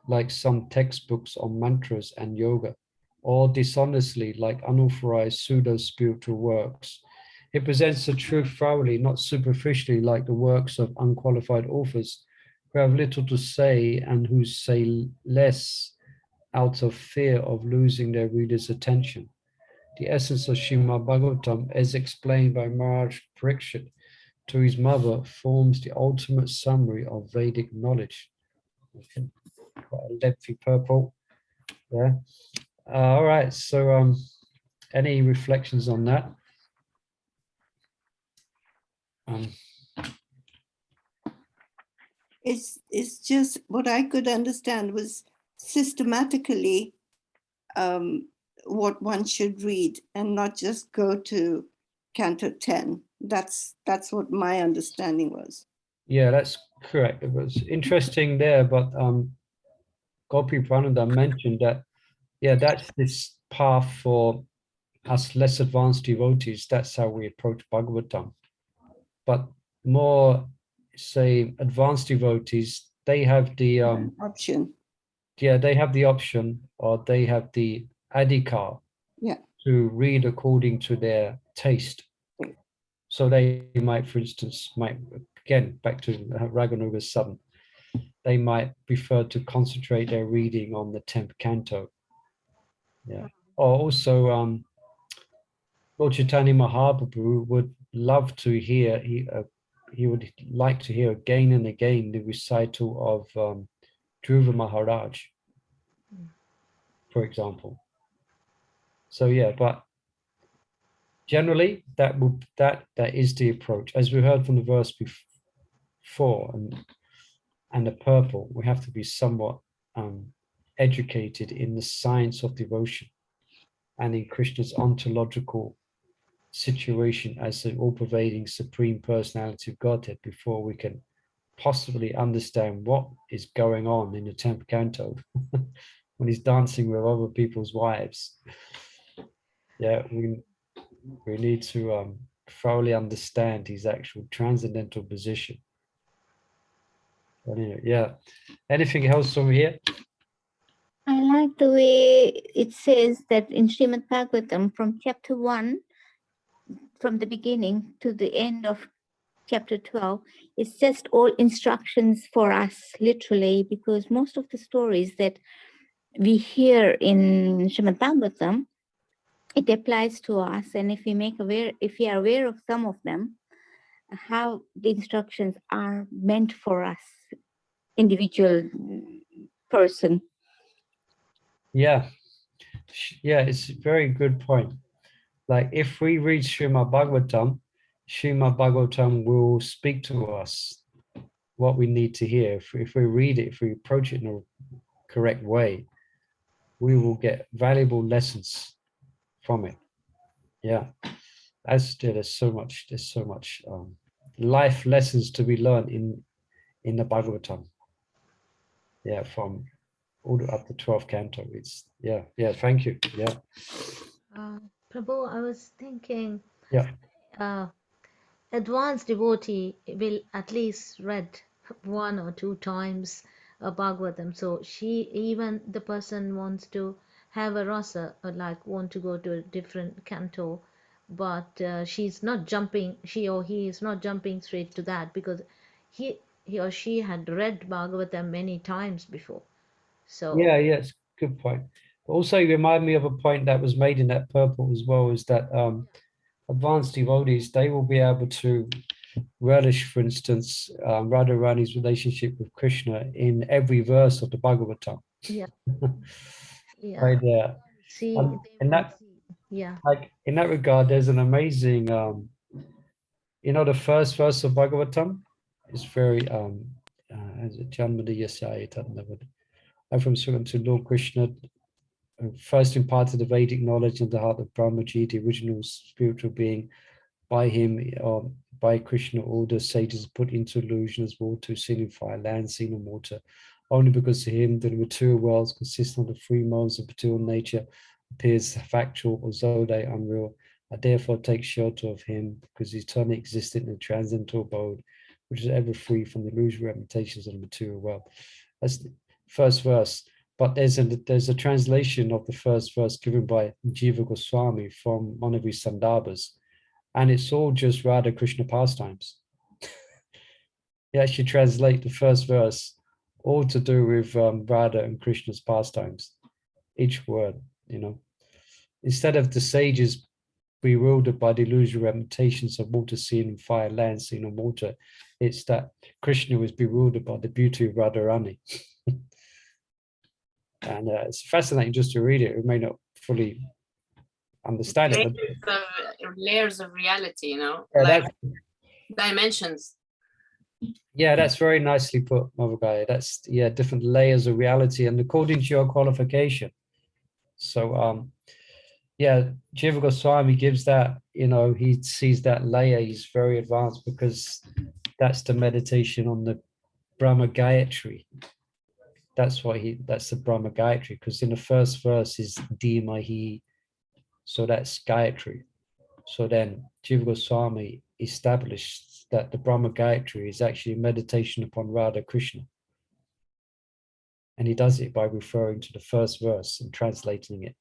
like some textbooks on mantras and yoga, or dishonestly, like unauthorized pseudo-spiritual works. It presents the truth thoroughly, not superficially, like the works of unqualified authors who have little to say and who say less out of fear of losing their readers' attention. The essence of Srimad Bhagavatam, as explained by Maharaj Pariksit to his mother, forms the ultimate summary of Vedic knowledge. Okay. Quite a lengthy purport there. All right, so any reflections on that? It's just what I could understand was systematically what one should read and not just go to Canto 10. That's what my understanding was. Yeah, that's correct. It was interesting there, but Gopi Prananda mentioned that, yeah, that's this path for us less advanced devotees. That's how we approach Bhagavatam. But more say advanced devotees, they have the option. yeah, they have the option, or they have the adhikar to read according to their taste. So they might, for instance, again, back to Raganuga's son, they might prefer to concentrate their reading on the 10th canto. Yeah. Or also, Lord Chaitanya Mahaprabhu would love to hear, he would like to hear again and again the recital of Dhruva Maharaj, for example. So yeah, but generally that is the approach. As we heard from the verse before, and the purport, we have to be somewhat educated in the science of devotion and in Krishna's ontological situation as the all-pervading supreme personality of Godhead before we can possibly understand what is going on in the 10th canto when he's dancing with other people's wives. Yeah, we need to thoroughly understand his actual transcendental position. Anyway, yeah. Anything else from here? I like the way it says that in Srimad Bhagavatam, from chapter 1, from the beginning to the end of chapter 12, it's just all instructions for us, literally, because most of the stories that we hear in Srimad Bhagavatam, it applies to us. And if we are aware of some of them, how the instructions are meant for us, individual person. Yeah, it's a very good point. Like if we read Srimad Bhagavatam will speak to us what we need to hear. If we read it, if we approach it in a correct way, we will get valuable lessons from it. Yeah, there's so much life lessons to be learned in the Bhagavatam. Yeah, from all the up to 12th canto. It's thank you. Yeah. Prabhu, I was thinking, Yeah. Advanced devotee will at least read 1 or 2 times a Bhagavatam. So even the person wants to have a rasa, or like want to go to a different canto, but she or he is not jumping straight to that because he or she had read Bhagavatam many times before. So Yes, good point. Also, you remind me of a point that was made in that purport as well, is that advanced devotees, they will be able to relish, for instance, Radharani's relationship with Krishna in every verse of the Bhagavatam. Yeah. Right there. Like in that regard, there's an amazing, the first verse of Bhagavatam is very, from Sugan to Lord Krishna, first imparted the Vedic knowledge in the heart of Brahmaji, the original spiritual being. By him, or by Krishna, all the sages put into illusion as water to signify land, scene, and water. Only because to him the material worlds consisting of the three modes of material nature appears factual, although they unreal. I therefore take shelter of him because he's eternally existent in the transcendental abode, which is ever free from the illusory reputations of the material world. That's the first verse. But there's a translation of the first verse given by Jiva Goswami from one of his Sandarbhas, and it's all just Radha Krishna pastimes. He actually translate the first verse, all to do with Radha and Krishna's pastimes. Each word, Instead of the sages bewildered by the illusory reputations of water, sea, and fire, land, sea, and water, it's that Krishna was bewildered by the beauty of Radharani. And it's fascinating just to read it. We may not fully understand it. Layers of reality, dimensions. Yeah, that's very nicely put, Mother Gaia. That's different layers of reality, and according to your qualification. So Jiva Goswami gives that, he sees that layer, he's very advanced because that's the meditation on the Brahma Gayatri. That's the Brahma Gayatri, because in the first verse is Dhimahi, so that's Gayatri. So then Jiva Goswami established that the Brahma Gayatri is actually a meditation upon Radha Krishna. And he does it by referring to the first verse and translating it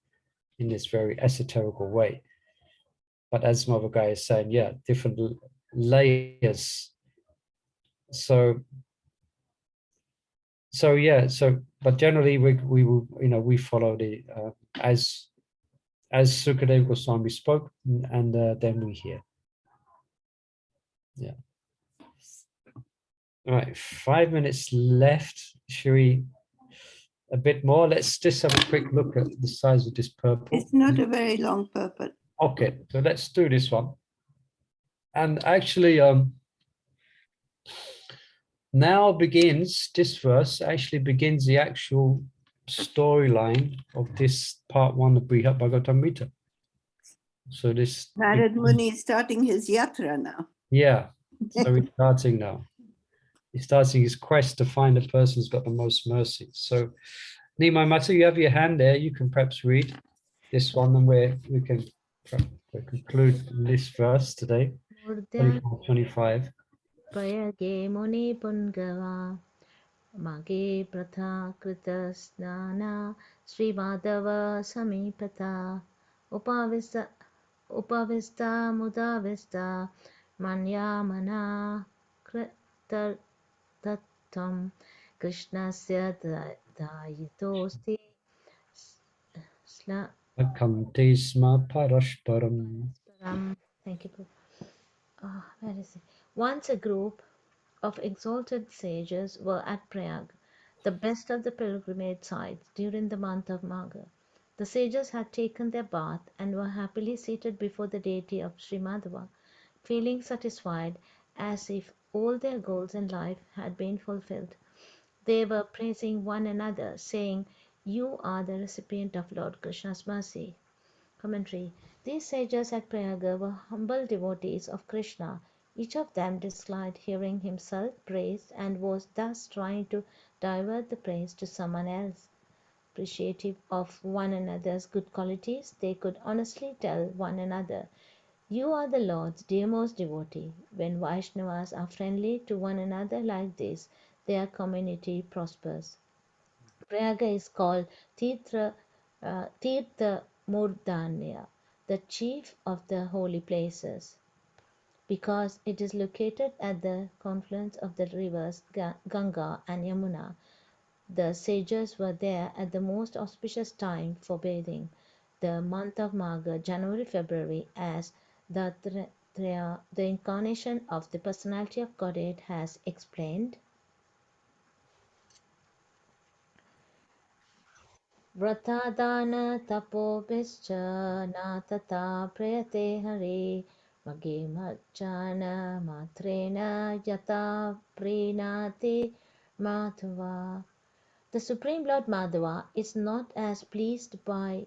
in this very esoterical way. But as Mother Guy is saying, yeah, different layers. So but generally we will, we follow the as Sukadeva Goswami spoke, and then we hear. Yeah. All right, 5 minutes left. Should we a bit more? Let's just have a quick look at the size of this purple. It's not a very long purple. Okay, so let's do this one. And actually, now begins, this verse actually begins the actual storyline of this part 1 of Brihad Bhagavatamrita. So this Narad Muni is starting his yatra now. Yeah, so he's starting now. He's starting his quest to find the person who's got the most mercy. So Nimai Mata, you have your hand there. You can perhaps read this one, and we can conclude this verse today. 25. Prayage Muni Pungava Mage Pratha Krita Snana Sri Madhava Samipata Upavista Mudavista Manya Mana Krita Tattvam Krishnasya Dayitosti Akante Sma Parashparam. Thank you. Where is it? Once a group of exalted sages were at Prayag, the best of the pilgrimage sites, during the month of Magha. The sages had taken their bath and were happily seated before the deity of Sri Madhava, feeling satisfied as if all their goals in life had been fulfilled. They were praising one another, saying, "You are the recipient of Lord Krishna's mercy." Commentary. These sages at Prayaga were humble devotees of Krishna. Each of them disliked hearing himself praised and was thus trying to divert the praise to someone else. Appreciative of one another's good qualities, they could honestly tell one another, "You are the Lord's dearmost devotee." When Vaishnavas are friendly to one another like this, their community prospers. Prayaga is called Tirtha Murdanya, the chief of the holy places, because it is located at the confluence of the rivers Ganga and Yamuna. The sages were there at the most auspicious time for bathing, the month of Magha, January-February, as the incarnation of the personality of Godhead has explained. Vratadana tapopischa na tata prayate hare mage marjana matrena yata prenate madhava. The Supreme Lord Madhava is not as pleased by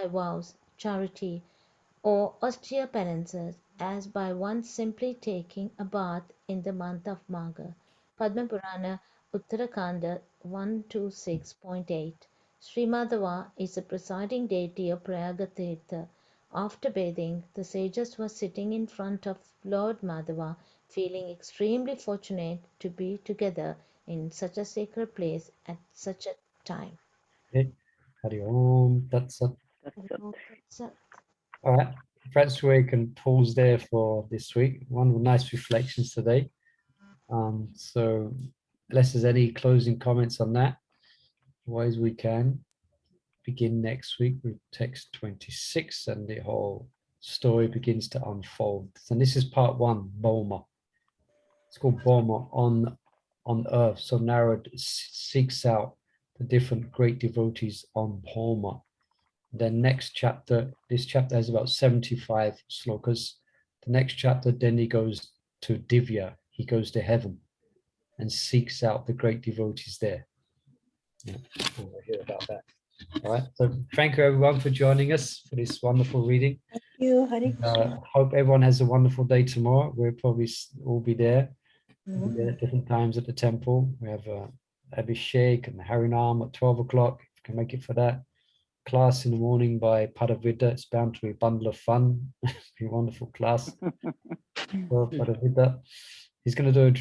vows, charity, or austere penances as by one simply taking a bath in the month of Magha. Padma Purana Uttara 126.8. Sri Madhava is the presiding deity of Prayaga Tirtha. After bathing, the sages were sitting in front of Lord Madhava, feeling extremely fortunate to be together in such a sacred place at such a time. Okay. Hari Om Tat Sat. All right, perhaps we can pause there for this week. One nice reflections today. So unless there's any closing comments on that, otherwise we can begin next week with text 26, and the whole story begins to unfold. And this is part 1, Boma. It's called Boma on earth. So Narad seeks out the different great devotees on Boma. Then next chapter, this chapter has about 75 slokas. The next chapter, then he goes to Divya. He goes to heaven and seeks out the great devotees there. Yeah, we'll hear about that. All right. So thank you everyone for joining us for this wonderful reading. Thank you, Hari Krishna. Hope everyone has a wonderful day tomorrow. We'll probably all be there. We'll be there at different times at the temple. We have Abhishek and Harinam at 12 o'clock. If you can make it for that. class in the morning by Padavida. It's bound to be a bundle of fun. Be a wonderful class. So Padavida. He's going to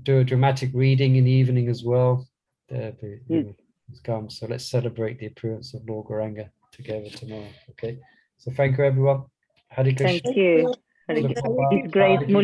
do a dramatic reading in the evening as well. He's come. So let's celebrate the appearance of Lord Gauranga together tomorrow. Okay. So thank you, everyone. Hare Krishna. Thank you. Thank you. It's great.